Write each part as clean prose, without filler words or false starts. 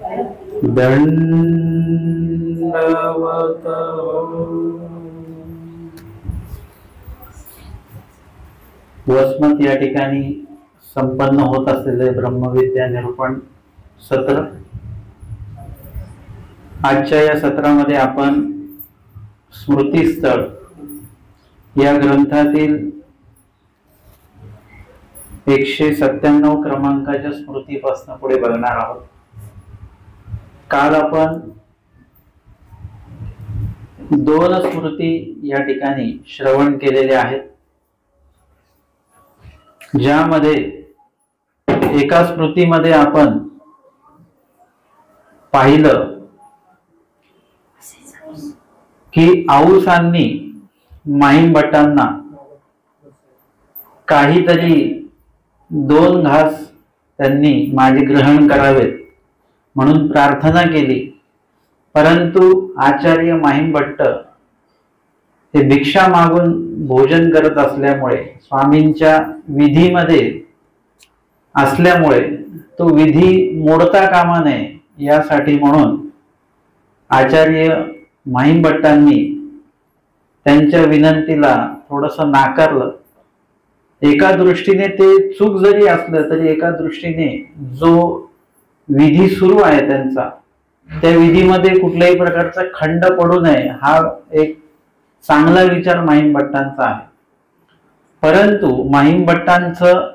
दंडवत। वसमत या ठिकाणी संपन्न होत असलेले ब्रह्मविद्या निरूपण सत्र। आजच्या या सत्रामध्ये आपण स्मृतीस्थळ या ग्रंथातील 197 क्रमांकाच्या स्मृतीपासून पुढे बघणार आहोत। काल आपण 2 स्मृती या ठिकाणी श्रवण केलेल्या आहेत, ज्यामध्ये एका स्मृतीमध्ये आपण पाहिलं की औसांनी माहिमभट्टांना काहीतरी 2 घास त्यांनी माझे ग्रहण करावेत म्हणून प्रार्थना केली, परंतु आचार्य माहिमभट्ट हे भिक्षा मागून भोजन करत असल्यामुळे, स्वामींच्या विधीमध्ये असल्यामुळे तो विधी मोडता कामा नये यासाठी म्हणून आचार्य माहिमभट्टांनी त्यांच्या विनंतीला थोडंसं नाकारलं। एका दृष्टीने ते चूक जरी असलं तरी एका दृष्टीने जो विधी सुरू आहे त्यांचा, त्या विधीमध्ये कुठल्याही प्रकारचा खंड पडू नये हा एक चांगला विचार माहिमभट्टांचा आहे। परंतु माहिमभट्टांचं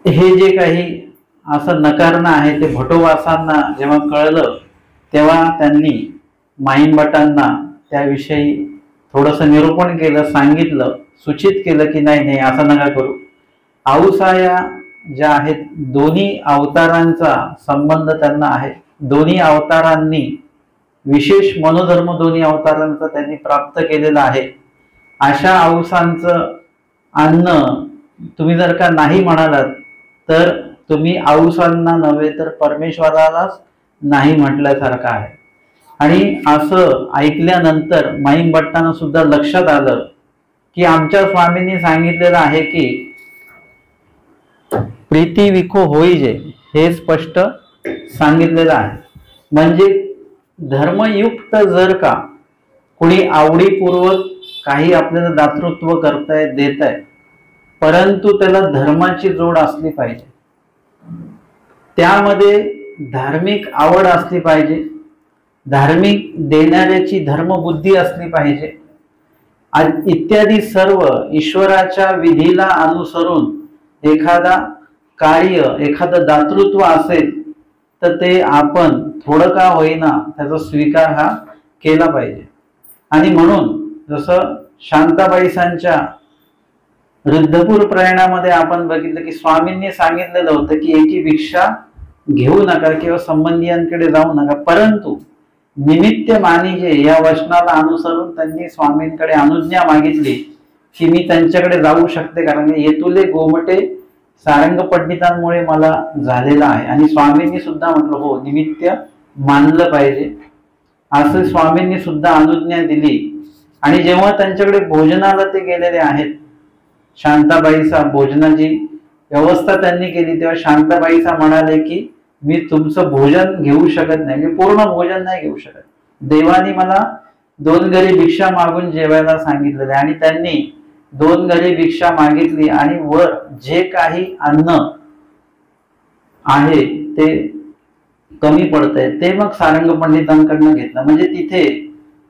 हे जे काही असं नकारणं आहे ते भटोबासांना जेव्हा कळलं, तेव्हा त्यांनी माहिमभट्टांना त्याविषयी थोडंसं निरूपण केलं, सांगितलं, सूचित केलं की नाही असं नका करू। औसा या ज्या आहेत, दोन्ही अवतारांचा संबंध त्यांना आहे। दोन्ही अवतारांनी विशेष मनोधर्म दोन्ही अवतारांचा त्यांनी प्राप्त केलेला आहे। अशा औसांचं अन्न तुम्ही जर का नाही म्हणालात तर तुम्ही औसांना नव्हे तर परमेश्वरालाच नाही म्हटल्यासारखं आहे। आणि असं ऐकल्यानंतर माहिमभट्टांना सुद्धा लक्षात आलं की आमच्या स्वामींनी सांगितलेलं आहे की प्रीती विखो होईजे, हे स्पष्ट सांगितलेलं आहे। म्हणजे धर्मयुक्त जर का कोणी आवडीपूर्वक काही आपल्याला दातृत्व करताय देत आहे, परंतु त्याला धर्माची जोड असली पाहिजे, त्यामध्ये धार्मिक आवड असली पाहिजे, धार्मिक देणाऱ्याची धर्मबुद्धी असली पाहिजे इत्यादी सर्व ईश्वराच्या विधीला अनुसरून एखादा कार्य, एखादं दातृत्व असेल तर ते आपण थोडं का होईना त्याचा स्वीकार हा केला पाहिजे। आणि म्हणून जसं शांताबाईसांच्या रुद्धपूर प्रयाणामध्ये आपण बघितलं की स्वामींनी सांगितलेलं होतं की एकी भिक्षा घेऊ नका किंवा संबंधियांकडे जाऊ नका, परंतु निमित्त मानिजे या वचनाला अनुसरून त्यांनी स्वामींकडे अनुज्ञा मागितली की मी त्यांच्याकडे जाऊ शकते, कारण येतुले गोमटे सारंग पंडितांमुळे मला झालेला आहे। आणि स्वामींनी सुद्धा म्हटलं हो, निमित्त मानलं पाहिजे, असं स्वामींनी सुद्धा अनुज्ञा दिली। आणि जेव्हा त्यांच्याकडे भोजनाला ते गेलेले आहेत, शांताबाईचा भोजनाची व्यवस्था त्यांनी केली, तेव्हा शांताबाईचा म्हणाले की मी तुमचं भोजन घेऊ शकत नाही, मी पूर्ण भोजन नाही घेऊ शकत, देवानी मला 2 घरी भिक्षा मागून जेवायला सांगितलेले। आणि त्यांनी 2 घरी भिक्षा मागितली आणि वर जे काही अन्न आहे ते कमी पडतंय ते मग सारंग पंडितांकडनं घेतलं। म्हणजे तिथे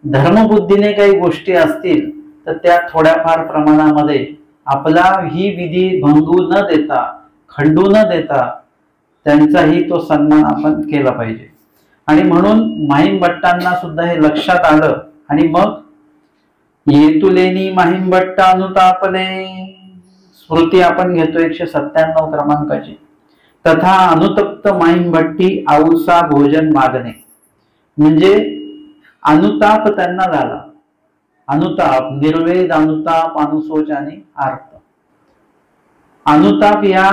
धर्मबुद्धीने काही गोष्टी असतील तर त्या थोड्याफार प्रमाणामध्ये आपला ही विधी भंगू न देता, खंडू न देता त्यांचाही तो सन्मान आपण केला पाहिजे। आणि म्हणून माहिमभट्टांना सुद्धा हे लक्षात आलं आणि मग येतुलेनी माहिमभट्ट अनुतापले स्मृती आपण घेतो 197 क्रमांकाची। तथा अनुतप्त माहिमभट्टी औसा भोजन मागणे, म्हणजे अनुताप त्यांना झाला। अनुताप, निर्वेद अनुताप, अनुशोच आणि अर्थ। अनुताप या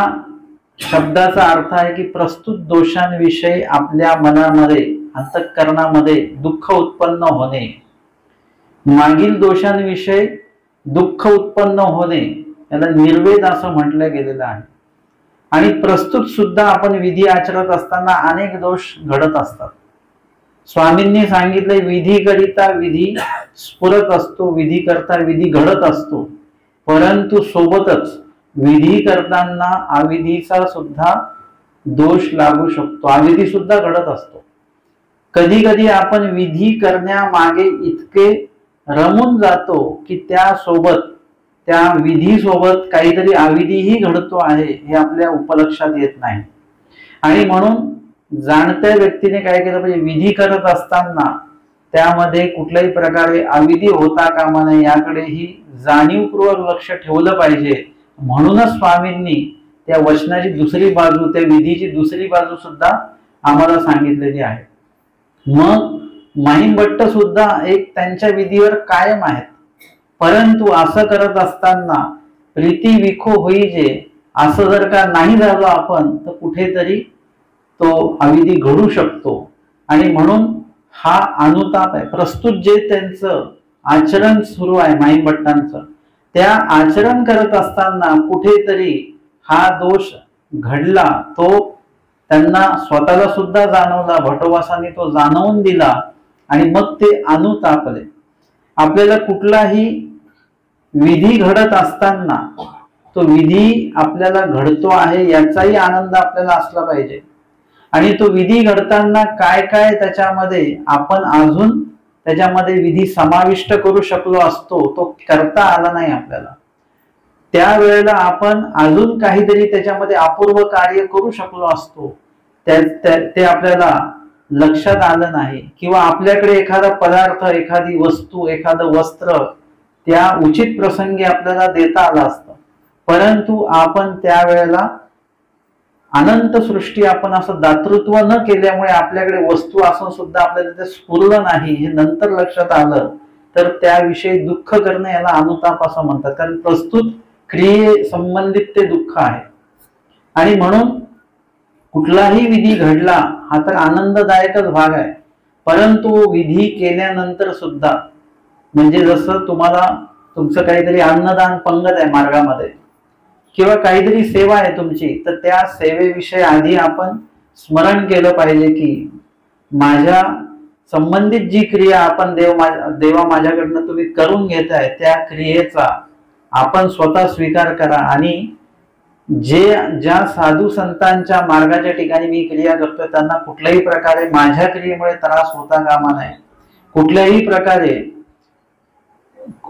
शब्दाचा अर्थ आहे की प्रस्तुत दोषांविषयी आपल्या मनामध्ये, अंतःकरणामध्ये दुःख उत्पन्न होणे, मागील दोषांविषयी दुःख उत्पन्न होणे याला निर्वेद असं म्हटलं गेलेलं आहे। आणि प्रस्तुत सुद्धा आपण विधी आचरत असताना अनेक दोष घडत असतात. स्वामींनी सांगितले विधी करिता विधी स्फुरत असतो, विधी करता विधी घडत असतो, परंतु सोबतच विधी करताना अविधीचा सुद्धा दोष लागू शकतो, अविधी सुद्धा घडत असतो. कधी कधी आपण विधी करण्यामागे इतके रमून जातो की त्या विधी सोबत काहीतरी अविधीही घडतो आहे हे आपल्या उपलक्षात येत नाही. आणि म्हणून जाणत्या व्यक्तीने काय केलं पाहिजे, विधी करत असताना त्यामध्ये कुठल्याही प्रकारे अविधी होता कामा नये याकडेही जाणीवपूर्वक लक्ष ठेवलं पाहिजे. म्हणूनच स्वामींनी त्या वचनाची दुसरी बाजू, त्या विधीची दुसरी बाजू सुद्धा आम्हाला सांगितलेली आहे. मग महिमभट्ट सुद्धा एक त्यांच्या विधीवर कायम आहेत, परंतु असं करत असताना प्रीती विखो होईजे असं जर का नाही झालो आपण तर कुठेतरी तो अविधी घडू शकतो. आणि म्हणून हा अनुताप आहे. प्रस्तुत जे त्यांचं आचरण सुरू आहे महिमभट्टांचं, त्या आचरण करत असताना कुठेतरी हा दोष घडला, तो त्यांना स्वतःला सुद्धा जाणवला, भटोबासांनी तो जाणवून दिला आणि मग ते अनुतापले. आपल्याला कुठलाही विधी घडत असताना तो विधी आपल्याला घडतो आहे याचाही आनंद आपल्याला असला पाहिजे. आणि तो विधी घडताना काय काय त्याच्यामध्ये आपण अजून त्याच्यामध्ये विधी समाविष्ट करू शकलो असतो तो करता आला नाही आपल्याला. त्यावेळेला आपण अजून काहीतरी त्याच्यामध्ये अपूर्व कार्य करू शकलो असतो, ते आपल्याला लक्षात आलं नाही. किंवा आपल्याकडे एखादा पदार्थ, एखादी वस्तू, एखादं वस्त्र त्या उचित प्रसंगी आपल्याला देता आलं असतं, परंतु आपण त्यावेळेला अनंत सृष्टी आपण असं दातृत्व न केल्यामुळे आपल्याकडे वस्तू असून सुद्धा आपल्याला ते स्फुरलं नाही हे नंतर लक्षात आलं तर त्याविषयी दुःख करणं याला अनुताप असं म्हणतात. कारण प्रस्तुत क्रिये संबंधित ते दुःख आहे. आणि म्हणून कुठलाही विधी घडला हा तर आनंददायकच भाग आहे, परंतु विधी केल्यानंतर सुद्धा म्हणजे जसं तुम्हाला तुमचं काहीतरी अन्नदान पंगत आहे मार्गामध्ये किंवा काहीतरी सेवा आहे तुमची, तर त्या सेवेविषयी आधी आपण स्मरण केलं पाहिजे की माझ्या संबंधित जी क्रिया आपण देवा माझ्याकडनं तुम्ही करून घेताय त्या क्रियेचा आपण स्वतः स्वीकार करा. आणि ज्या साधू संतांच्या मार्गाच्या ठिकाणी मी क्रिया करतोय त्यांना कुठल्याही प्रकारे माझ्या क्रियेमुळे त्रास होता कामा नये, कुठल्याही प्रकारे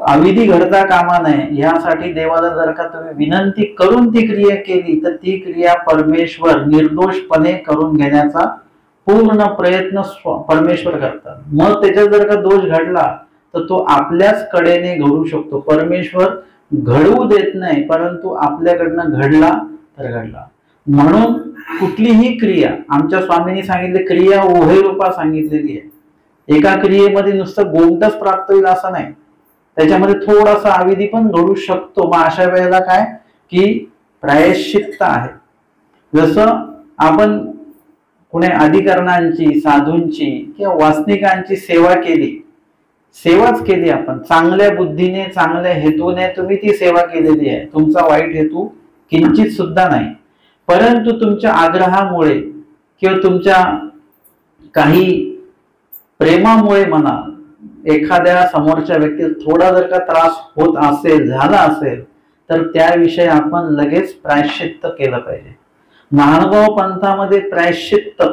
अविधी घडता कामा नये यासाठी देवाला जर का तुम्ही विनंती करून ती क्रिया केली तर ती क्रिया परमेश्वर निर्दोषपणे करून घेण्याचा पूर्ण प्रयत्न परमेश्वर करतात. मग त्याच्यात जर का दोष घडला तर तो आपल्याच कडेने घडू शकतो. परमेश्वर घडवू देत नाही, परंतु आपल्याकडनं घडला तर घडला. म्हणून कुठलीही क्रिया आमच्या स्वामींनी सांगितले क्रिया उभय रूपा सांगितलेली आहे. एका क्रियेमध्ये नुसतं गोमटच प्राप्त होईल असं नाही, त्याच्यामध्ये थोडासा अविधी पण घडू शकतो. मग अशा वेळेला काय की प्रायश्चित्त आहे. जसं आपण कुणी अधिकरणांची, साधूंची किंवा वासनिकांची सेवा केली, सेवाच केली आपण चांगल्या बुद्धीने, चांगल्या हेतूने तुम्ही ती सेवा केलेली आहे, तुमचा वाईट हेतू किंचित सुद्धा नाही, परंतु तुमच्या आग्रहामुळे किंवा तुमच्या काही प्रेमामुळे म्हणा एखाद्या समोरच्या व्यक्तीला थोडा जर का त्रास होत असेल, झाला असेल तर त्याविषयी आपण लगेच प्रायश्चित्त केलं पाहिजे. महानुभाव पंथामध्ये प्रायश्चित्त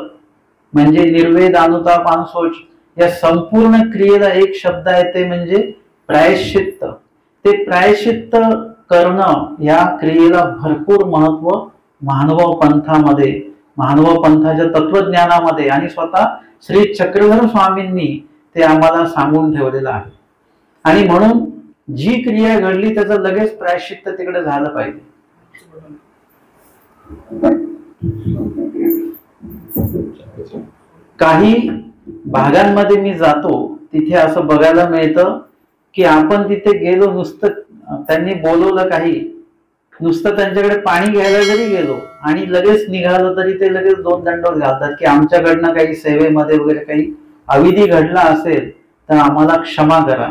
म्हणजे निर्वेद, अनुताप, अनुशोच या संपूर्ण क्रियेला एक शब्द आहे, ते म्हणजे प्रायश्चित्त. ते प्रायश्चित्त करणं या क्रियेला भरपूर महत्व महानुभाव पंथामध्ये, महानुभाव पंथाच्या तत्वज्ञानामध्ये आणि स्वतः श्री चक्रधर स्वामींनी ते आम्हाला सांगून ठेवलेलं आहे. आणि म्हणून जी क्रिया घडली त्याचं लगेच प्रायश्चित्त तिकडे झालं पाहिजे. काही भागांमध्ये मी जातो तिथे असं बघायला मिळतं की आपण तिथे गेलो, नुसतं त्यांनी बोलवलं काही, नुसतं त्यांच्याकडे पाणी घ्यायला जरी गेलो आणि लगेच निघालो तरी ते लगेच दोन दंडोत घालतात की आमच्याकडनं काही सेवेमध्ये वगैरे काही अविधी घडला असेल तर आम्हाला क्षमा करा.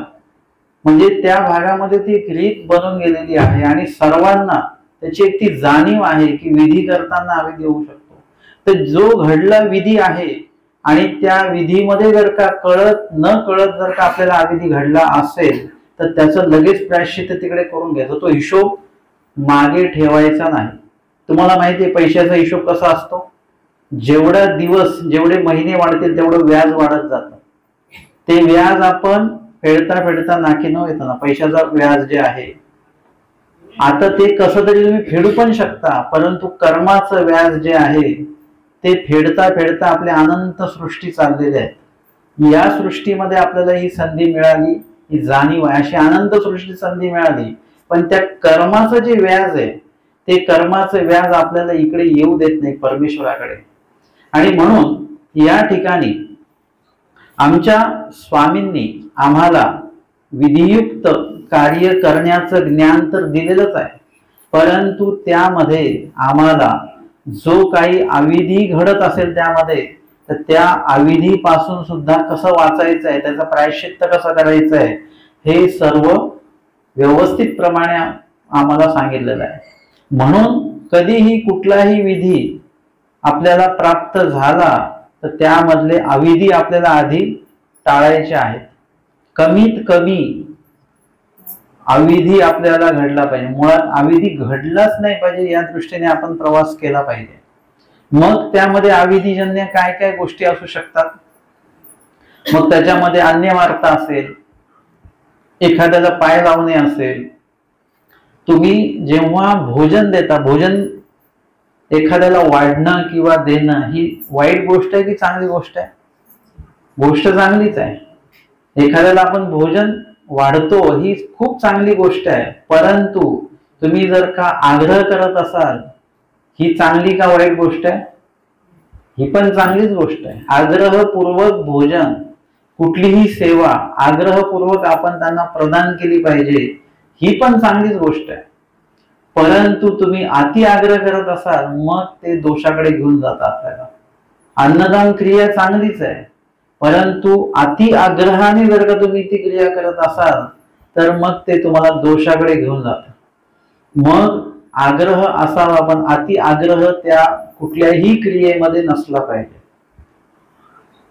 म्हणजे त्या भागामध्ये ती एक रीत बनून गेलेली आहे आणि सर्वांना त्याची एक ती जाणीव आहे की विधी करताना आविधी होऊ शकतो. तर जो घडला विधी आहे आणि त्या विधीमध्ये जर का कळत न कळत जर का आपल्याला आविधी घडला असेल तर त्याचं लगेच प्रायश्चित्त तिकडे करून घ्यायचं. तो हिशोब मागे ठेवायचा नाही. तुम्हाला माहिती आहे पैशाचा हिशोब कसा असतो, जेवढा दिवस जेवढे महिने वाढतील तेवढं व्याज वाढत जातं. ते व्याज आपण फेडता फेडता नाकी न येताना पैशाचं व्याज जे आहे आता ते कसं तरी तुम्ही फेडू पण शकता, परंतु कर्माचं व्याज जे आहे ते फेडता फेडता आपल्या अनंत सृष्टी चाललेल्या आहेत. या सृष्टीमध्ये आपल्याला ही संधी मिळाली, ही जाणीव आहे, अशी अनंत सृष्टी संधी मिळाली, पण त्या कर्माचं जे व्याज आहे ते कर्माचं व्याज आपल्याला इकडे येऊ देत नाही परमेश्वराकडे. आणि म्हणून या ठिकाणी आमच्या स्वामींनी आम्हाला विधियुक्त कार्य करण्याचं ज्ञान तर दिलेलंच आहे, परंतु त्यामध्ये आम्हाला जो काही अविधी घडत असेल त्यामध्ये तर त्या अविधीपासून सुद्धा कसं वाचायचं आहे, त्याचं प्रायश्चित्त कसं करायचं आहे हे सर्व व्यवस्थित प्रमाणे आम्हाला सांगितलेलं आहे. म्हणून कधीही कुठलाही विधी आपल्याला प्राप्त झाला तर त्यामधले अविधी आपल्याला आधी टाळायचे आहेत. कमीत कमी अविधी आपल्याला घडला पाहिजे, मुळात अविधी घडलाच नाही पाहिजे या दृष्टीने आपण प्रवास केला पाहिजे. मग त्यामध्ये अविधीजन्य काय काय गोष्टी असू शकतात, मग त्याच्यामध्ये अन्य वार्ता असेल, एखाद्याला पाय लावणे असेल. तुम्ही जेव्हा भोजन देता, भोजन एखाद्याला वाढणं किंवा देणं ही वाईट गोष्ट आहे की चांगली गोष्ट आहे? गोष्ट चांगलीच आहे. एखाद्याला आपण भोजन वाढतो ही खूप चांगली गोष्ट आहे, परंतु तुम्ही जर का आग्रह करत असाल ही चांगली का वाईट गोष्ट आहे? ही पण चांगलीच गोष्ट आहे. आग्रहपूर्वक भोजन, कुठलीही सेवा आग्रहपूर्वक आपण त्यांना प्रदान केली पाहिजे, ही पण चांगलीच गोष्ट आहे. परंतु तुम्ही अति आग्रह करत असाल मग ते दोषाकडे घेऊन जातात आपल्याला. अन्नदान क्रिया चांगलीच आहे, परंतु अति आग्रहाने जर का तुम्ही ती क्रिया करत असाल तर मग ते तुम्हाला दोषाकडे घेऊन जातं. मग आग्रह असावा, पण अति आग्रह त्या कुठल्याही क्रियेमध्ये नसला पाहिजे.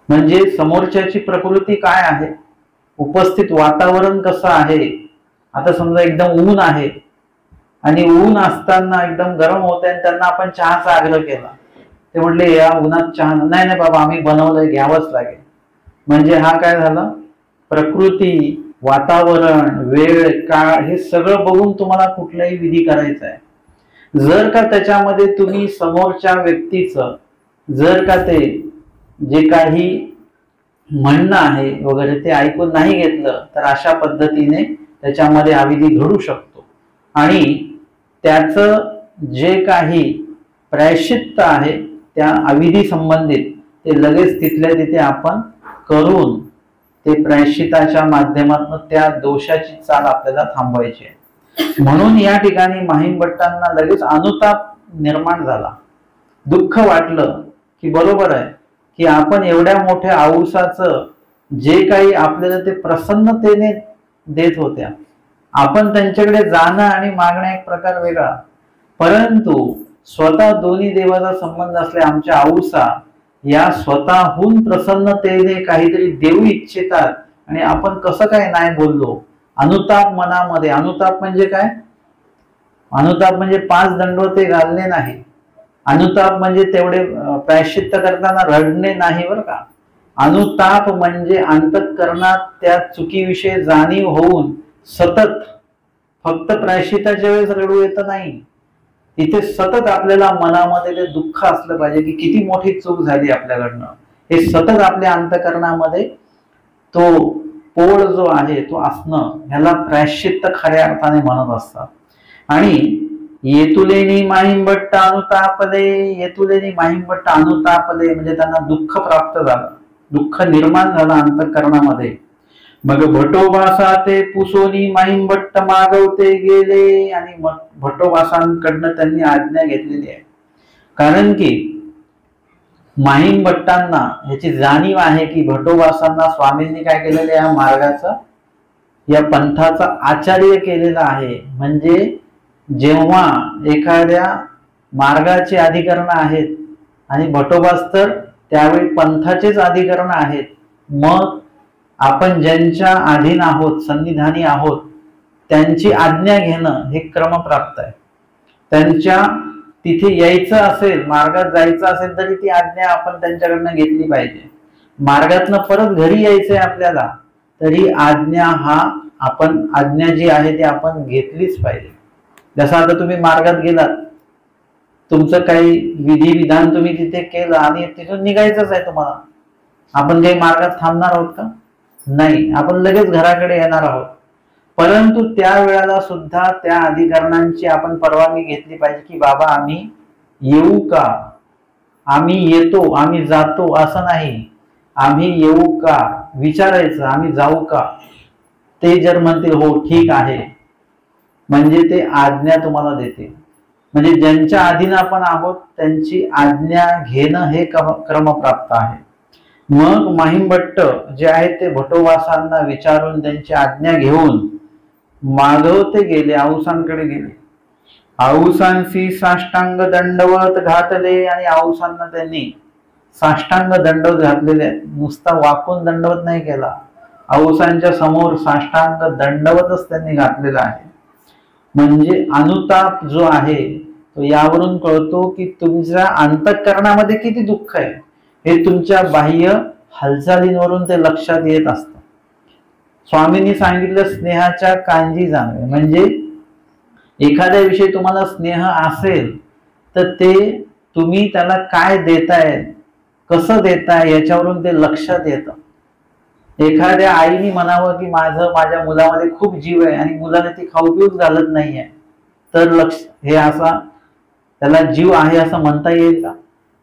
म्हणजे समोरच्याची प्रकृती काय आहे, उपस्थित वातावरण कसं आहे. आता समजा एकदम ऊन आहे आणि ऊन असताना एकदम गरम होत आहे आणि त्यांना आपण चहाचा आग्रह केला, ते म्हटले या उन्हात चहा नाही, नाही बाबा आम्ही बनवलंय घ्यावंच लागेल. म्हणजे हा काय झाला, प्रकृती, वातावरण, वेळ, काळ हे सगळं बघून तुम्हाला कुठलाही विधी करायचा आहे. जर का त्याच्यामध्ये तुम्ही समोरच्या व्यक्तीचं जर का ते जे काही म्हणणं आहे वगैरे ते ऐकून नाही घेतलं तर अशा पद्धतीने त्याच्यामध्ये अविधी घडू शकतो. आणि त्याचं जे काही प्रायश्चित्त आहे त्या अविधी संबंधित ते लगेच तिथल्या तिथे आपण करून ते प्रायश्चिताच्या माध्यमातून त्या दोषाची चाल आपल्याला थांबवायची आहे. म्हणून या ठिकाणी माहिमभट्टांना लगेच अनुताप निर्माण झाला, दुःख वाटलं की बरोबर आहे की आपण एवढ्या मोठ्या औसाचं जे काही आपल्याला ते प्रसन्नतेने देत होत्या, आपण त्यांच्याकडे जाणं आणि मागणं एक प्रकार वेगळा, परंतु स्वतः दोन्ही देवाचा संबंध असले आमच्या औसा या स्वतःहून प्रसन्नतेने काहीतरी देऊ इच्छितात आणि आपण कसं काय नाही बोललो. अनुताप मनामध्ये, अनुताप म्हणजे काय, अनुताप म्हणजे 5 दंडवते घालणे नाही, अनुताप म्हणजे तेवढे प्रायश्चित्त करताना रडणे नाही बरं का. अनुताप म्हणजे अंतःकरणात त्या चुकीविषयी जाणीव होऊन सतत, फक्त प्रायश्चित्ताच्या वेळेस रडू येत नाही, तिथे सतत आपल्याला मनामध्ये ते दुःख असलं पाहिजे की किती मोठी चूक झाली आपल्याकडनं. हे सतत आपल्या अंतःकरणामध्ये तो पोळ जो आहे तो असणं, ह्याला प्रायश्चित्त खऱ्या अर्थाने म्हणत असतात. आणि येतुलेनी माहिमभट्ट अनुतापले, येतुलेनी माहिमभट्ट अनुतापले म्हणजे त्यांना दुःख प्राप्त झालं, दुःख निर्माण झालं अंतःकरणामध्ये. मग भटोबासा ते पुसोनी माहिमभट्ट मागवते गेले, आणि मग भटोबासांकडनं त्यांनी आज्ञा घेतलेली आहे. कारण की माहिमभट्टांना ह्याची जाणीव आहे की भटोबासांना स्वामींनी काय केलेलं, या मार्गाचा, या पंथाचा आचार्य केलेला आहे. म्हणजे जेव्हा एखाद्या मार्गाचे अधिकरण आहेत आणि भटोबास तर त्यावेळी पंथाचेच अधिकरण आहेत, मग आपण ज्यांच्या अधीन आहोत, सन्निधानी आहोत, त्यांची आज्ञा घेणं हे क्रमप्राप्त आहे. त्यांच्या तिथे यायचं असेल, मार्गात जायचं असेल तरी ती आज्ञा आपण त्यांच्याकडनं घेतली पाहिजे. मार्गातनं परत घरी यायचंय आपल्याला, तरी आज्ञा जी आहे ती आपण घेतलीच पाहिजे. जसं आता तुम्ही मार्गात गेलात, तुमचं काही विधी विधान तुम्ही तिथे केलं आणि तिथून निघायचंच आहे तुम्हाला, आपण काही मार्गात थांबणार आहोत का? नाही, आपण लगेच घराकडे येणार आहोत. परंतु त्या वेळेला सुद्धा त्या अधिकाऱ्यांची आपण परवानगी घेतली पाहिजे की बाबा आम्ही येऊ का, आम्ही येतो, आम्ही जातो असं नाही, आम्ही येऊ का विचारायचं, आम्ही जाऊ का. ते जर म्हणतील हो ठीक आहे, म्हणजे ते आज्ञा तुम्हाला देते. म्हणजे ज्यांच्या अधीन आपण आहोत त्यांची आज्ञा घेणं हे क्रमप्राप्त आहे. मग महिमभट्ट जे आहेत ते भटोबासांना विचारून त्यांची आज्ञा घेऊन मागवते गेले, आऊसांकडे गेले. आऊसांशी साष्टांग दंडवत घातले आणि आऊसांना त्यांनी साष्टांग दंडवत घातलेले आहेत. नुसता वाकून दंडवत नाही केला, आऊसांच्या समोर साष्टांग दंडवतच त्यांनी घातलेला आहे. म्हणजे अनुताप जो आहे तो यावरून कळतो की तुमच्या अंतःकरणामध्ये किती दुःख आहे हे तुमच्या बाह्य हालचालींवरून ते लक्षात येत असतं. स्वामींनी सांगितलं स्नेहाच्या कांजी जाणवे, म्हणजे एखाद्या विषयी तुम्हाला स्नेह असेल तर ते तुम्ही त्याला काय देताय, कसं देताय याच्यावरून ते लक्षात येतं. एखाद्या आईने म्हणावं की माझ्या मुलामध्ये खूप जीव आहे आणि मुलाने ती खाऊ पिऊच घालत नाहीये, तर हे असा त्याला जीव आहे असं म्हणता येईल का?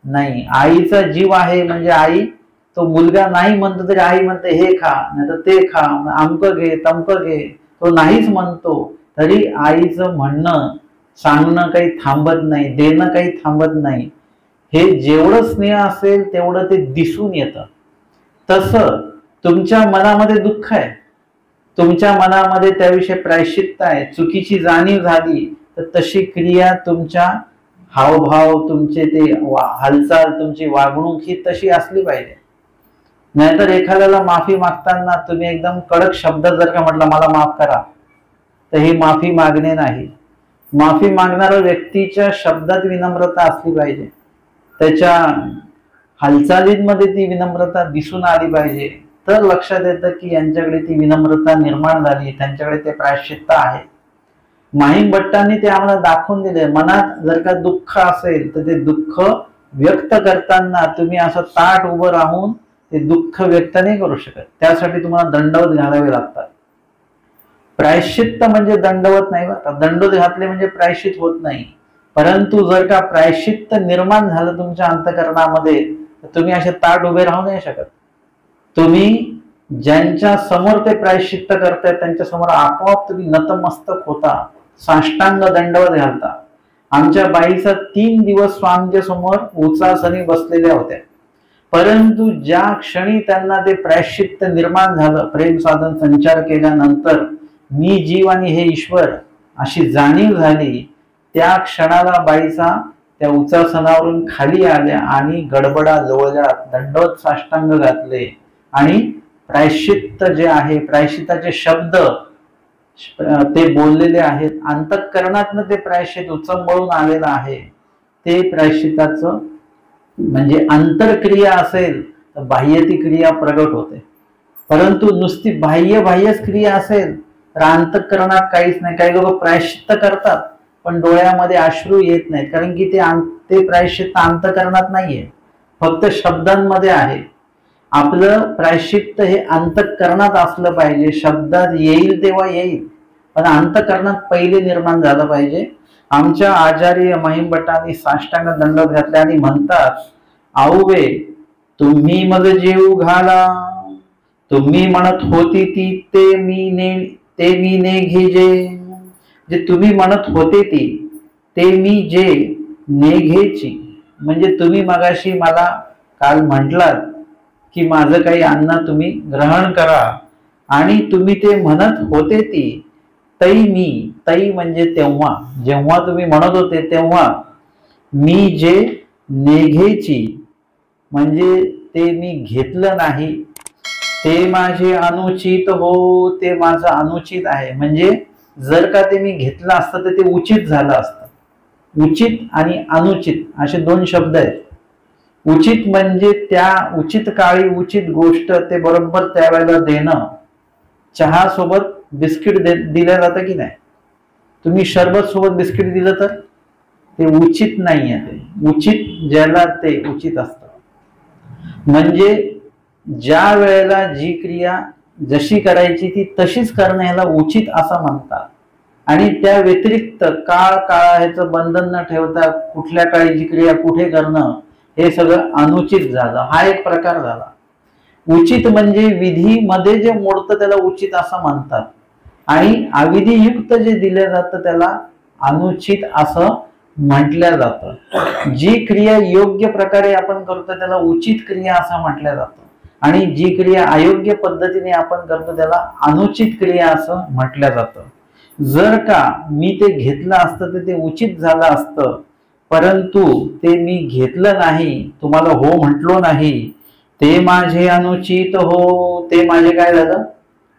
नाही. आईचा जीव आहे म्हणजे आई, तो मुलगा नाही म्हणतो तरी आई म्हणते हे खा, नाही तर ते खा, अमकं घे तमकं घे. तो नाहीच म्हणतो तरी आईचं म्हणणं सांगणं काही थांबत नाही, देणं काही थांबत नाही. हे जेवढं स्नेह असेल तेवढं ते दिसून येतं. तसं तुमच्या मनामध्ये दुःख आहे, तुमच्या मनामध्ये त्याविषयी प्रायश्चित्त आहे, चुकीची जाणीव झाली तर तशी क्रिया तुमच्या हावभाव, तुमचे ते हालचाल, तुमची वागणूक ही तशी असली पाहिजे. नाहीतर एखाद्याला माफी मागताना तुम्ही एकदम कडक शब्दात जर का म्हटलं मला माफ करा, तर ही माफी मागणे नाही. माफी मागणाऱ्या व्यक्तीच्या शब्दात विनम्रता असली पाहिजे, त्याच्या हालचालींमध्ये ती विनम्रता दिसून आली पाहिजे. तर लक्षात येतं की यांच्याकडे ती विनम्रता निर्माण झाली, त्यांच्याकडे ते प्रायश्चित्त आहे. महिमभट्टांनी ते आम्हाला दाखवून दिले. मनात जर का दुःख असेल तर ते दुःख व्यक्त करताना तुम्ही असं ताट उभं राहून ते दुःख व्यक्त नाही करू शकत, त्यासाठी तुम्हाला दंडवत घालावे लागतात. प्रायश्चित्त म्हणजे दंडवत नाही बरं का, दंडवत घातले म्हणजे प्रायश्चित होत नाही. परंतु जर का प्रायश्चित्त निर्माण झालं तुमच्या अंतःकरणामध्ये तर तुम्ही असे ताट उभे राहू नाही शकत. तुम्ही ज्यांच्या समोर ते प्रायश्चित्त करताय त्यांच्या समोर आपोआप तुम्ही नतमस्तक होता, साष्टांग दंडवत घालता. आमच्या बाईचा 3 दिवस स्वामींच्या समोर उचासनी बसलेल्या होत्या, परंतु ज्या क्षणी त्यांना ते प्रायश्चित्त निर्माण झालं, प्रेम साधन संचार केल्यानंतर मी जीव आणि हे ईश्वर अशी जाणीव झाली, त्या क्षणाला बाईचा त्या उचासनावरून खाली आल्या आणि गडबडा लोळल्या, दंडवत साष्टांग घातले आणि प्रायश्चित्त जे आहे, प्रायश्चित्ताचे शब्द ते बोललेले आहेत. अंतःकरणातनं ते प्रायश्चित उचंबळून आलेलं आहे. ते प्रायश्चित्ताचं म्हणजे अंतरक्रिया असेल तर बाह्य ती क्रिया प्रगट होते. परंतु नुसती बाह्यच क्रिया असेल तर अंतःकरणात काहीच नाही. काही लोक प्रायश्चित्त करतात पण डोळ्यामध्ये अश्रू येत नाहीत, कारण की ते प्रायश्चित्त अंतःकरणात नाहीये, फक्त शब्दांमध्ये आहे. आपलं प्रायश्चित्त हे अंतःकरणात असलं पाहिजे. शब्दात येईल तेव्हा येईल, पण अंतःकरणात पहिले निर्माण झालं पाहिजे. आमच्या आचार्य महिमभट्टांनी साष्टांग दंडवत घातले आणि म्हणतात, आऊबे तुम्ही मग जीव घाला, तुम्ही म्हणत होती ती ते मी ने घेजे. जे तुम्ही म्हणत होते ती ते मी जे ने घ्यायची, म्हणजे तुम्ही मगाशी मला काल म्हटलात की माझं काही अन्न तुम्ही ग्रहण करा, आणि तुम्ही ते म्हणत होते ती तै मी, तै म्हणजे तेव्हा, जेव्हा तुम्ही म्हणत होते तेव्हा मी जे नेघेची म्हणजे ते मी घेतलं नाही, ते माझे अनुचित हो, ते माझं अनुचित आहे. म्हणजे जर का ते मी घेतलं असतं तर ते उचित झालं असतं. उचित आणि अनुचित असे दोन शब्द आहेत. उचित म्हणजे त्या उचित काळी उचित गोष्ट ते बरोबर त्यावेळेला देणं. चहा सोबत बिस्किट दिलं जातं की नाही? तुम्ही शरबत सोबत बिस्किट दिलं तर ते उचित नाही आहे. ते उचित ज्याला ते उचित असतं. म्हणजे ज्या वेळेला जी क्रिया जशी करायची ती तशीच करणं ह्याला उचित असं म्हणतात. आणि त्या व्यतिरिक्त काळ काळाचं बंधन न ठेवता कुठल्या काळी जी क्रिया कुठे करणं हे सगळं अनुचित झालं. हा एक प्रकार झाला. उचित म्हणजे विधीमध्ये जे मोडतं त्याला उचित असं म्हणतात, आणि अविधियुक्त जे दिलं जातं त्याला अनुचित असं म्हटलं जातं. जी क्रिया योग्य प्रकारे आपण करतो त्याला उचित क्रिया असं म्हटलं जातं, आणि जी क्रिया अयोग्य पद्धतीने आपण करतो त्याला अनुचित क्रिया असं म्हटलं जातं. जर का मी ते घेतलं असतं तर ते उचित झालं असतं, परंतु ते मी घेतलं नाही, तुम्हाला हो म्हटलो नाही, ते माझे अनुचित हो, ते माझे काय झालं?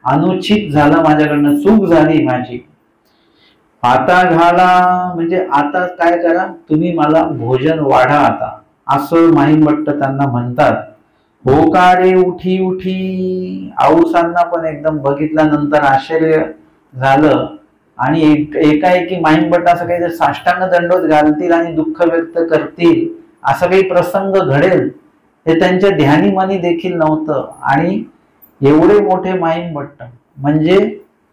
अनुचित झालं, माझ्याकडनं चूक झाली माझी. आता घाला म्हणजे आता काय करा, तुम्ही मला भोजन वाढा आता, असं माहीमभट्ट त्यांना म्हणतात. हो का रे उठी उठी. आऊसांना पण एकदम बघितल्यानंतर आश्चर्य झालं, आणि एकाएकी माहीमभट्ट असं काही साष्टांग दंडोत घालतील आणि दुःख व्यक्त करतील असं काही प्रसंग घडेल हे त्यांच्या ध्यानीमनी देखील नव्हतं. आणि एवढे मोठे माहीमभट्ट म्हणजे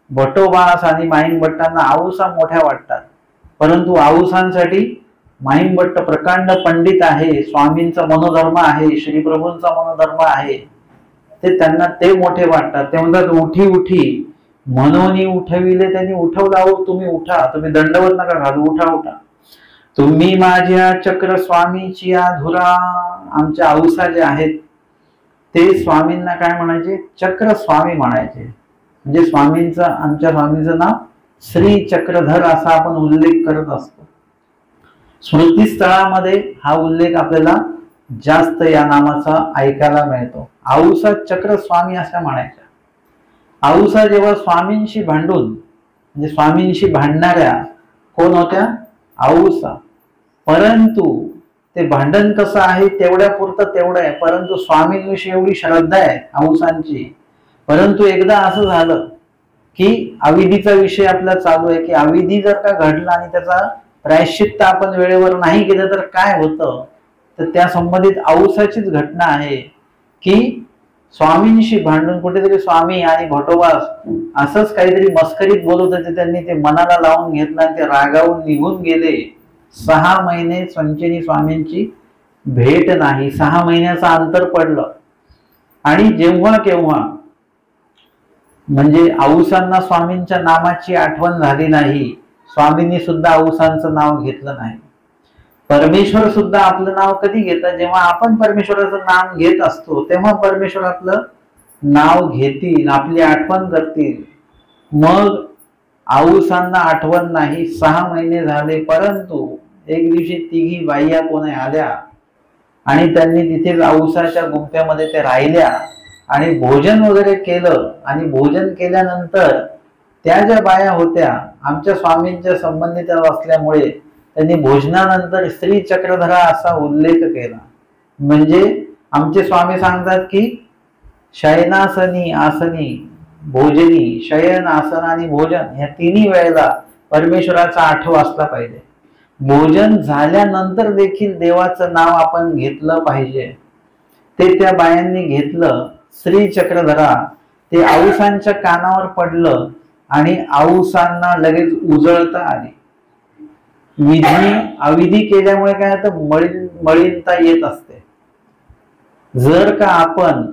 भट्टोबास आणि माहीमभट्टांना आऊसा मोठ्या वाटतात, परंतु आऊसांसाठी माहीमभट्ट प्रकांड पंडित आहे, स्वामींचा मनोधर्म आहे, श्रीप्रभूंचा मनोधर्म आहे, ते त्यांना ते मोठे वाटतात. ते म्हणतात उठी उठी म्हणून उठविले, त्यांनी उठवलं. आहो तुम्ही उठा, तुम्ही दंडवत नका घालू, उठा उठा. तुम्ही माझ्या चक्र स्वामीची धुरा. आमच्या आऊसा जे आहेत ते स्वामींना काय म्हणायचे? चक्र स्वामी म्हणायचे. म्हणजे स्वामींचं, आमच्या स्वामींचं नाव श्री चक्रधर असा आपण उल्लेख करत असतो. स्मृतीस्थळामध्ये हा उल्लेख आपल्याला जास्त या नामाचा ऐकायला मिळतो. आऊसा चक्र स्वामी अशा म्हणायच्या. आऊसा जेव्हा स्वामींशी भांडून, म्हणजे स्वामींशी भांडणाऱ्या कोण होत्या? आऊसा. परंतु ते भांडण कसं आहे तेवढ्या पुरतं तेवढं आहे, परंतु स्वामींविषयी एवढी श्रद्धा आहे आऊसांची. परंतु एकदा असं झालं की अविधीचा विषय आपला चालू आहे, की अविधी जर का घडला आणि त्याचा प्रायश्चित्त आपण वेळेवर नाही केलं तर काय होतं, तर त्या संबंधित आऊसाचीच घटना आहे की स्वामींशी भांडून कुठेतरी स्वामी आणि भट्टोबास असंच काहीतरी मस्करीत बोलत होते. त्यांनी ते मनाला लावून घेतलं आणि ते रागावून निघून गेले. 6 महिने संचिनी स्वामींची भेट नाही. 6 महिन्याचं अंतर पडलं. आणि जेव्हा केव्हा म्हणजे आऊसांना स्वामींच्या नामाची आठवण झाली नाही, स्वामींनी सुद्धा आऊसांचं नाव घेतलं नाही. परमेश्वर सुद्धा आपलं नाव कधी घेतात? जेव्हा आपण परमेश्वराचं नाम घेत असतो तेव्हा परमेश्वर आपलं नाव घेतील, आपली आठवण करतील. मग आऊसांना आठवण नाही, 6 महिने झाले. परंतु एक दिवशी तिघी बाईया कोणी आल्या आणि त्यांनी तिथे आऊसाच्या गुंफ्यामध्ये ते राहिल्या आणि भोजन वगैरे केलं. आणि भोजन केल्यानंतर त्या ज्या बाया होत्या आमच्या स्वामींच्या संबंधित असल्यामुळे त्यांनी भोजनानंतर श्री चक्रधरा असा उल्लेख केला. म्हणजे आमचे स्वामी सांगतात की शयनासनी, आसनी, भोजनी, शयन, आसन आणि भोजन या तिन्ही वेळेला परमेश्वराचा आठव असला पाहिजे. भोजन झाल्यानंतर देखील देवाचं नाव आपण घेतलं पाहिजे. ते त्या बायांनी घेतलं. श्री चक्रधरा ते आऊसांच्या कानावर पडलं आणि आऊसांना लगेच उजळता आली. अविधी केल्यामुळे काय होतं? मळीनता येत असते. जर का आपण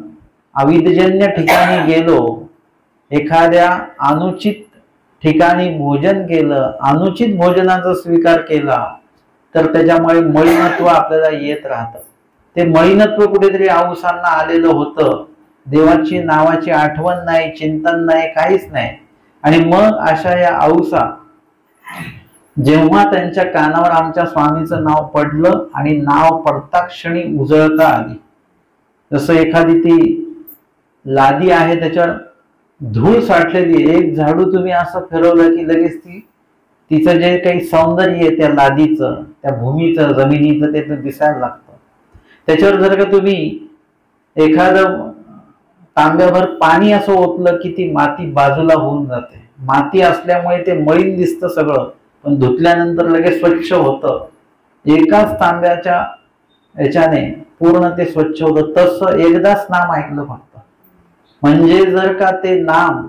अविधजन्य ठिकाणी गेलो, एखाद्या अनुचित ठिकाणी भोजन केलं, अनुचित भोजनाचा स्वीकार केला, तर त्याच्यामुळे मळीनत्व आपल्याला येत राहतं. ते मळीनत्व कुठेतरी आऊसांना आलेलं होतं. देवाची नावाची आठवण नाही, चिंतन नाही, काहीच नाही. आणि मग अशा या औसा जेव्हा त्यांच्या कानावर आमच्या स्वामीचं नाव पडलं आणि नाव पडता क्षणी उजळता आली, जसं एखादी ती लादी आहे त्याच्यावर धूळ साठलेली, एक झाडू तुम्ही असं फिरवलं की लगेच तिचं जे काही सौंदर्य आहे त्या लादीचं, त्या भूमीचं, जमिनीचं ते दिसायला लागतं. त्याच्यावर जर का तुम्ही एखादं तांब्याभर पाणी असं ओतलं की ती माती बाजूला होऊन जाते. माती असल्यामुळे ते मळीन दिसतं सगळं, पण धुतल्यानंतर लगेच स्वच्छ होतं. एकाच तांब्याच्या याच्याने पूर्ण ते स्वच्छ होतं. तसं एकदाच नाम ऐकलं फक्त, म्हणजे जर का ते नाम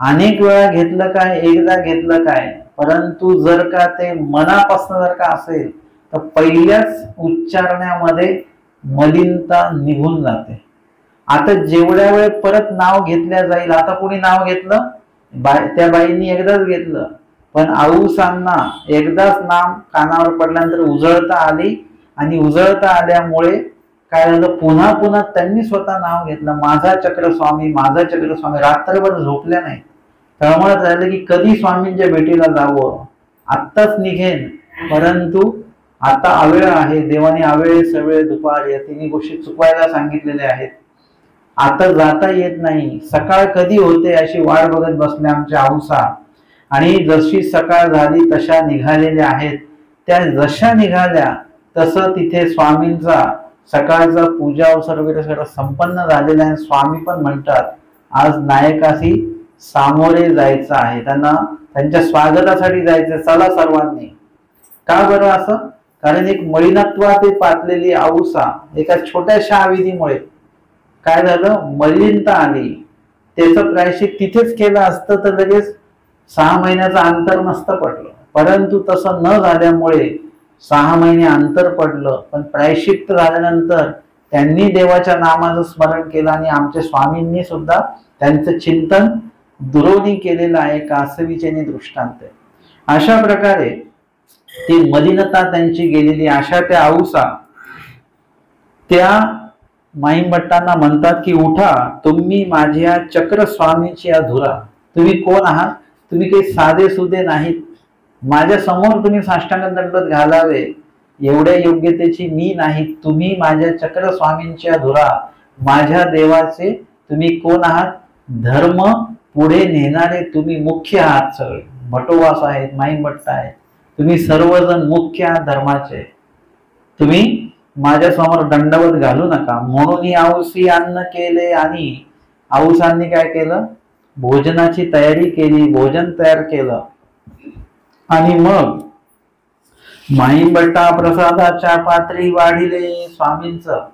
अनेक वेळा घेतलं काय, एकदा घेतलं काय, परंतु जर का ते मनापासून जर का असेल तर पहिल्याच उच्चारण्यामध्ये मलिनता निघून जाते. आता जेवढ्या वेळ परत नाव घेतल्या जाईल, आता कोणी नाव घेतलं, त्या बाईंनी एकदाच घेतलं, पण औसांना एकदाच नाम कानावर पडल्यानंतर उजळता आली आणि उजळता आल्यामुळे काय झालं, पुन्हा पुन्हा त्यांनी स्वतः नाव घेतलं, माझा चक्रस्वामी, माझा चक्रस्वामी. रात्रभर झोपल्या नाही, तळमळत राहिलं की कधी स्वामींच्या भेटीला जावं, आत्ताच निघेन, परंतु आता अवेळ आहे. देवाने अवेळे सवेळे दुपार या तिन्ही गोष्टी चुकवायला सांगितलेल्या आहेत. आता जाता येत नाही, सकाळ कधी होते अशी वाट बघत बसले आमच्या औसा. आणि जशी सकाळ झाली तशा निघालेल्या आहेत. त्या जशा निघाल्या तसं तिथे स्वामींचा सकाळचा पूजा वगैरे सगळं संपन्न झालेलं आहे. स्वामी पण म्हणतात आज नायकाशी सामोरे जायचं आहे, त्यांना त्यांच्या स्वागतासाठी जायचं, चला सर्वांनी. का बरं असं? कारण एक मलिनत्वात पातलेली औसा एका छोट्याशा आविधीमुळे काय झालं, मलिनता आली. त्याचं प्रायश्चित तिथेच केलं असतं तर लगेच 6 महिन्याचं अंतर नसतं पडलं, परंतु तसं न झाल्यामुळे 6 महिने अंतर पडलं. पण प्रायश्चित्त झाल्यानंतर त्यांनी देवाच्या नामाचं स्मरण केलं आणि आमच्या स्वामींनी सुद्धा त्यांचं चिंतन दुरोणी केलेलं आहे. कासवीचे दृष्टांत आहे. अशा प्रकारे ती मलिनता त्यांची गेलेली अशा त्या औसा त्या माईंभट्टांना म्हणतात की उठा, तुम्ही माझ्या चक्रस्वामीची अधुरा. तुम्ही कोण आहात? तुम्ही काही साधे सुधे नाहीत. माझ्या समोर तुम्ही साष्टांग दंडवत घालावे एवढ्या योग्यतेची मी नाही. तुम्ही माझ्या चक्रस्वामींची अधुरा, माझ्या देवाचे तुम्ही कोण आहात? धर्म पुढे नेणारे तुम्ही मुख्य आहात. सगळे भटोवास आहेत, माईंभट्ट आहेत, तुम्ही सर्वजण मुख्य आहात धर्माचे. तुम्ही माझ्या समोर दंडवत घालू नका. म्हणून ही औसी अन्न केले आणि औसांनी काय केलं, भोजनाची तयारी केली, भोजन तयार केलं. आणि मग माईंभट्टा प्रसादाच्या पात्री वाढिले. स्वामींचं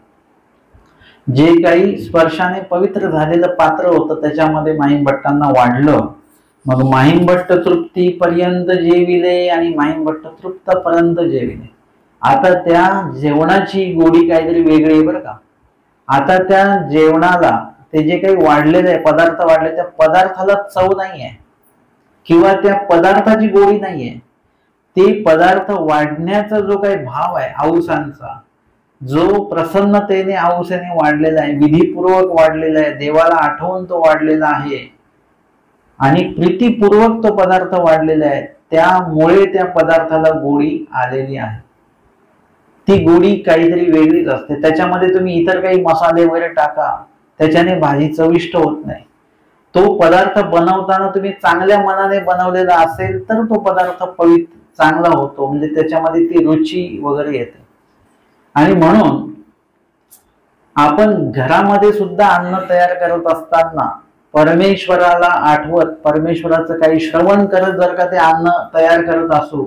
जे काही स्पर्शाने पवित्र झालेलं पात्र होतं त्याच्यामध्ये माईंभट्टांना वाढलं. मग माईंभट्ट तृप्ती पर्यंत जेविले आणि माईंभट्ट तृप्त पर्यंत जेविले. आता त्या जेवणाची गोडी काहीतरी वेगळी आहे बरं का. आता त्या जेवणाला ते जे काही वाढलेले आहे पदार्थ वाढले, त्या पदार्थाला चव नाही आहे किंवा त्या पदार्थाची गोडी नाहीये. ते पदार्थ वाढण्याचा जो काही भाव आहे औसांचा, जो प्रसन्नतेने औसाने वाढलेला आहे, विधीपूर्वक वाढलेला आहे, देवाला आठवून तो वाढलेला आहे आणि प्रीतीपूर्वक तो पदार्थ वाढलेला आहे, त्यामुळे त्या पदार्थाला गोडी आलेली आहे. ती गोडी काहीतरी वेगळीच असते. त्याच्यामध्ये तुम्ही इतर काही मसाले वगैरे टाका, त्याच्याने भाजी चविष्ट होत नाही. तो पदार्थ बनवताना तुम्ही चांगल्या मनाने बनवलेला असेल तर तो पदार्थ पवित्र चांगला होतो, म्हणजे त्याच्यामध्ये ती रुची वगैरे येते. आणि म्हणून आपण घरामध्ये सुद्धा अन्न तयार करत असताना परमेश्वराला आठवत, परमेश्वराचं काही श्रवण करत जर का ते अन्न तयार करत असू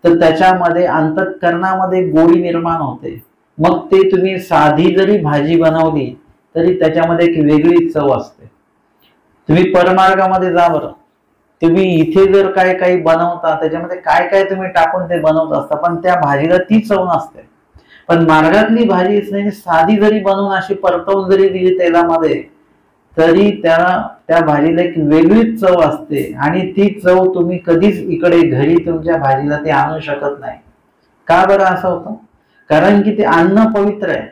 तर त्याच्यामध्ये अंतःकरणामध्ये गोडी निर्माण होते. मग ते तुम्ही साधी जरी भाजी बनवली तरी त्याच्यामध्ये एक वेगळी चव असते. तुम्ही परमार्गामध्ये जा बरं, तुम्ही इथे जर काय काही बनवता त्याच्यामध्ये काय काय तुम्ही टाकून ते बनवत असता, पण त्या भाजीला ती चव नसते. पण मार्गातली भाजी नाही, साधी जरी बनवून अशी परतवून जरी दिली तेलामध्ये तरी त्या भाजीला एक वेगळीच चव असते. आणि ती चव तुम्ही कधीच इकडे घरी तुमच्या भाजीला ते आणू शकत नाही. का बरं असं होतं? कारण की ते अन्न पवित्र आहे,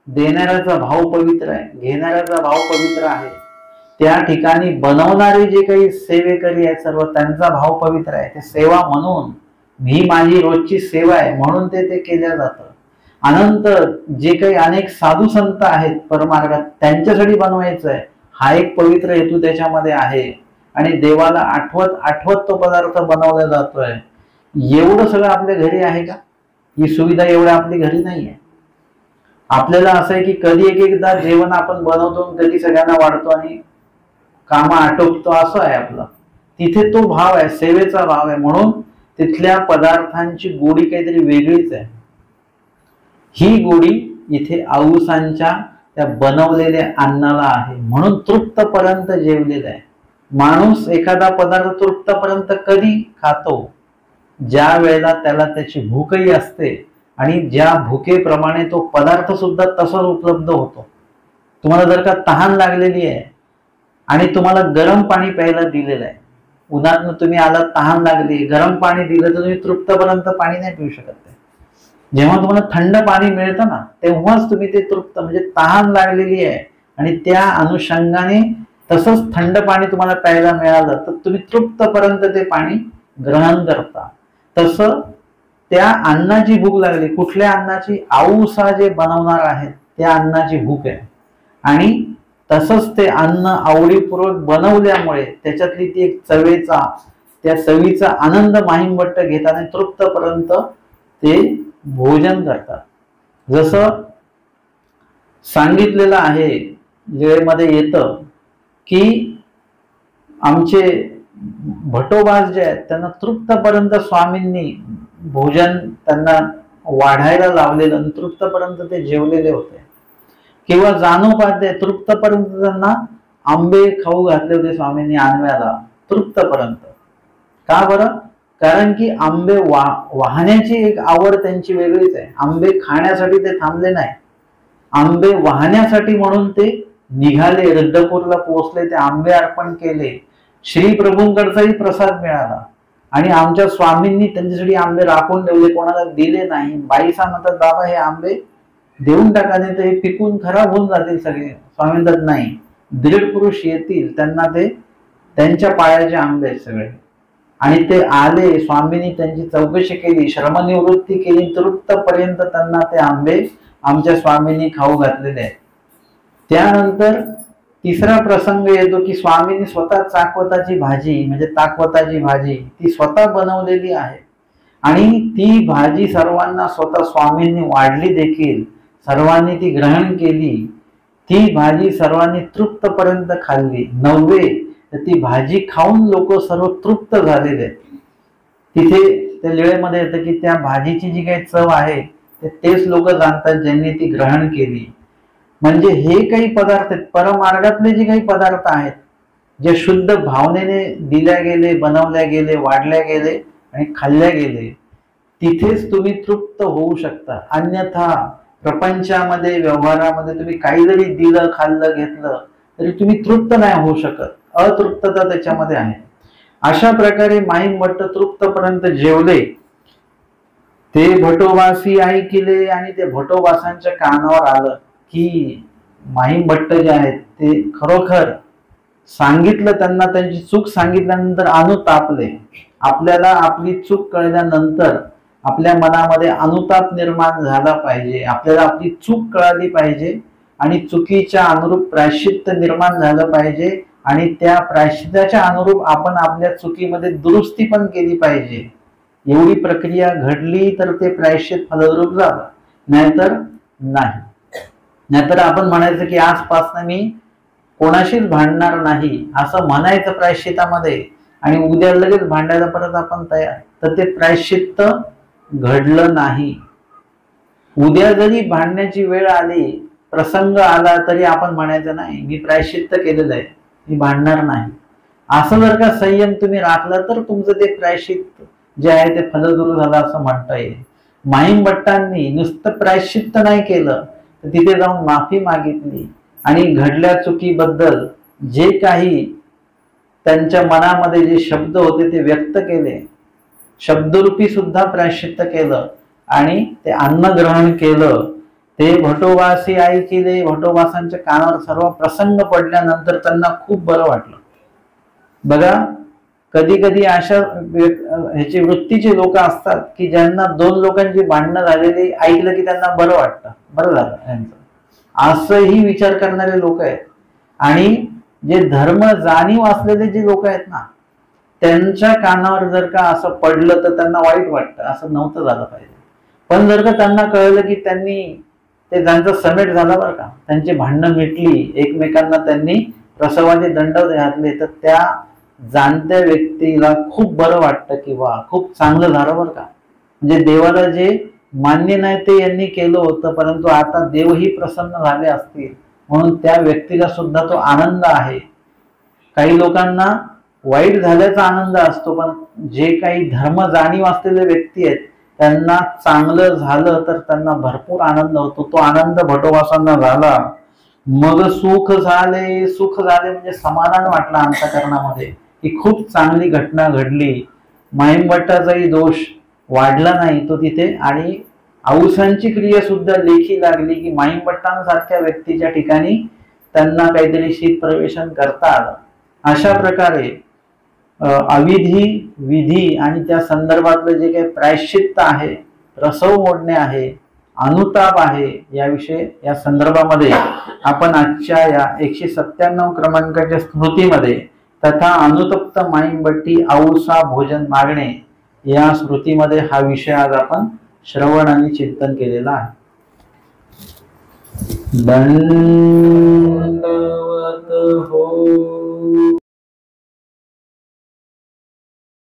देणाऱ्याचा भाव पवित्र आहे, घेणाऱ्याचा भाव पवित्र आहे. त्या ठिकाणी बनवणारे जे काही सेवेकरी आहेत सर्व, त्यांचा भाव पवित्र आहे. ते सेवा म्हणून, ही माझी रोजची सेवा आहे म्हणून ते केल्या जातं. अनंत जे काही अनेक साधू संत आहेत परमार्गात, त्यांच्यासाठी बनवायचं आहे, हा एक पवित्र हेतू त्याच्यामध्ये आहे. आणि देवाला आठवत आठवत तो पदार्थ बनवला जातोय. एवढं सगळं आपल्या घरी आहे का? ही सुविधा एवढ्या आपली घरी नाही आहे. आपल्याला असं आहे की कधी एकदा जेवण आपण बनवतो, कधी सगळ्यांना वाढतो आणि काम आटोपतो, असं आहे आपलं. तिथे तो भाव आहे, सेवेचा भाव आहे, म्हणून तिथल्या पदार्थांची गोडी काहीतरी वेगळीच आहे. ही गोडी इथे आऊसांच्या त्या बनवलेल्या अन्नाला आहे, म्हणून तृप्तपर्यंत जेवलेला आहे. माणूस एखादा पदार्थ तृप्तपर्यंत कधी खातो? ज्या वेळेला त्याला त्याची भूकही असते आणि ज्या भुकेप्रमाणे तो पदार्थ सुद्धा तसाच उपलब्ध होतो. तुम्हाला जर का तहान लागलेली आहे आणि तुम्हाला गरम पाणी प्यायला दिलेलं आहे, उन्हातनं तुम्ही आला, तहान लागली, गरम पाणी दिलं तर तुम्ही तृप्तपर्यंत पाणी नाही पिऊ शकत. जेव्हा तुम्हाला थंड पाणी मिळतं ना, तेव्हाच तुम्ही ते तृप्त, म्हणजे तहान लागलेली आहे आणि त्या अनुषंगाने तसंच थंड पाणी तुम्हाला प्यायला मिळालं तर तुम्ही तृप्तपर्यंत ते पाणी ग्रहण करता. तसं त्या अन्नाची भूक लागली, कुठल्या अन्नाची? आऊसा जे बनवणार आहेत त्या अन्नाची भूक आहे. आणि तसंच ते अन्न आवडीपूर्वक बनवल्यामुळे त्याच्यातली ती एक त्या चवीचा आनंद माहीमभट्ट घेताना तृप्तपर्यंत ते भोजन करतात. जसं सांगितलेलं आहे, वेळेमध्ये येतं की आमचे भटोबास जे आहेत त्यांना तृप्तपर्यंत स्वामींनी भोजन त्यांना वाढायला लावलेलं आणि तृप्तपर्यंत ते जेवलेले होते. किंवा जानोपाध्याय तृप्तपर्यंत त्यांना आंबे खाऊ घातले होते स्वामींनी आंब्याला, तृप्तपर्यंत. का बरं? कारण की आंबे वाहण्याची एक आवड त्यांची वेगळीच आहे. आंबे खाण्यासाठी ते थांबले नाही, आंबे वाहण्यासाठी म्हणून ते निघाले, रद्दपूरला पोहोचले, ते आंबे अर्पण केले. श्री प्रभूंकडचाही प्रसाद मिळाला आणि आमच्या स्वामींनी त्यांच्यासाठी आंबे राखून ठेवले, कोणाला दिले नाही. बाईसा म्हणतात, बाबा हे आंबे देऊन टाका, नाही तर हे पिकून खराब होऊन जातील सगळे. स्वामी म्हणतात नाही, दृढ पुरुष येतील, त्यांना ते त्यांच्या पायाचे आंबे आहेत सगळे. आणि ते आले, स्वामींनी त्यांची चौकशी केली, श्रमनिवृत्ती केली, तृप्तपर्यंत त्यांना ते आंबे आमच्या स्वामींनी खाऊ घातलेले आहेत. त्यानंतर तिसरा प्रसंग येतो की स्वामींनी स्वतः चाकवताची भाजी, म्हणजे ताकवताची भाजी, ती स्वतः बनवलेली आहे आणि ती भाजी सर्वांना स्वतः स्वामींनी वाढली देखील, सर्वांनी ती ग्रहण केली. ती भाजी सर्वांनी तृप्तपर्यंत खाल्ली. नववे तर ती भाजी खाऊन लोक सर्व तृप्त झालेले आहेत. तिथे त्या लेळेमध्ये येतं की त्या भाजीची जी काही चव आहे तेच लोक जाणतात ज्यांनी ती ग्रहण केली. म्हणजे हे काही पदार्थ आहेत, परमार्गातले जे काही पदार्थ आहेत, जे शुद्ध भावनेने दिल्या गेले, बनवल्या गेले, वाढल्या गेले आणि खाल्ल्या गेले, तिथेच तुम्ही तृप्त होऊ शकता. अन्यथा प्रपंचामध्ये, व्यवहारामध्ये तुम्ही काही जरी दिलं, खाल्लं, घेतलं तरी तुम्ही तृप्त नाही होऊ शकत. अतृप्तता त्याच्यामध्ये आहे. अशा प्रकारे माहीमभट्ट तृप्तपर्यंत जेवले. ते भटोबासी ऐकिले आणि ते भटोबासांच्या कानावर आलं की माहीमभट्ट जे आहेत ते खरोखर सांगितलं, त्यांना त्यांची चूक सांगितल्यानंतर अनुतापले. आपल्याला आपली चूक कळल्यानंतर आपल्या मनामध्ये अनुताप निर्माण झाला पाहिजे. आपल्याला आपली चूक कळाली पाहिजे आणि चुकीच्या अनुरूप प्रायश्चित्त निर्माण झालं पाहिजे आणि त्या प्रायश्चित्ताच्या अनुरूप आपण आपल्या चुकीमध्ये दुरुस्ती पण केली पाहिजे. एवढी प्रक्रिया घडली तर ते प्रायश्चित फलद्रूप झालं, नाहीतर नाही. नाहीतर आपण म्हणायचं की आजपासून मी कोणाशीच भांडणार नाही असं म्हणायचं प्रायश्चितामध्ये आणि उद्या लगेच भांडायला परत आपण तयार, तर ते प्रायश्चित्त घडलं नाही. उद्या जरी भांडण्याची वेळ आली, प्रसंग आला, तरी आपण म्हणायचं नाही मी प्रायश्चित्त केलेलं आहे, मी भांडणार नाही. असं जर का संयम तुम्ही राखला तर तुमचं ते प्रायश्चित्त जे आहे ते फलद्रूप झालं असं म्हणता येईल. माहीमभट्टांनी नुसतं प्रायश्चित्त नाही केलं, तर तिथे जाऊन माफी मागितली आणि घडल्या चुकीबद्दल जे काही त्यांच्या मनामध्ये जे शब्द होते ते व्यक्त केले, शब्दरूपी सुद्धा प्रायश्चित्त केलं आणि ते अन्न ग्रहण केलं. ते भटोबासी ऐकिले, भटोबासांच्या कानावर सर्व प्रसंग पडल्यानंतर त्यांना खूप बरं वाटलं. बघा, कधी कधी अशा ह्याची वृत्तीचे लोक असतात की ज्यांना दोन लोकांची भांडणं झालेली ऐकलं की त्यांना बरं वाटतं, बरं झालं यांचं, असंही विचार करणारे लोक आहेत. आणि जे धर्म जाणीव असलेले जे लोक आहेत ना, त्यांच्या कानावर जर का असं पडलं तर त्यांना वाईट वाटतं, असं नव्हतं झालं पाहिजे. पण जर का त्यांना कळलं की त्यांनी ते त्यांचा समेट झाला बरं का, त्यांची भांडणं मिटली, एकमेकांना त्यांनी प्रसवाचे दंड घातले, तर त्या जाणत्या व्यक्तीला खूप बरं वाटतं की वा खूप चांगलं झालं बरं का. म्हणजे देवाला जे मान्य नाही ते यांनी केलं होतं, परंतु आता देवही प्रसन्न झाले असतील म्हणून त्या व्यक्तीला सुद्धा तो आनंद आहे. काही लोकांना वाईट झाल्याचा आनंद असतो, पण जे काही धर्म जाणीव असलेले व्यक्ती आहेत त्यांना चांगलं झालं तर त्यांना भरपूर आनंद होतो. तो आनंद भटोबासांना झाला. मग सुख झाले, सुख झाले म्हणजे समाधान वाटलं अंतःकरणामध्ये की खूप चांगली घटना घडली. माईमभट्टाचाही दोष वाढला नाही तो तिथे, आणि औसांची क्रिया सुद्धा लेखी लागली की माईमभट्टांसारख्या व्यक्तीच्या ठिकाणी त्यांना काहीतरी शीत प्रवेशन करता आलं. अशा प्रकारे अविधी, विधी आणि त्या संदर्भातलं जे काही प्रायश्चित्त आहे, रसव मोडणे आहे, अनुताप आहे, याविषयी या संदर्भामध्ये आपण आजच्या या 197 क्रमांकाच्या स्मृतीमध्ये तथा अनुतप्त माईमभट्टी औसा भोजन मागणे या स्मृतीमध्ये हा विषय आज आपण श्रवण आणि चिंतन केलेला आहे. दंडवत हो.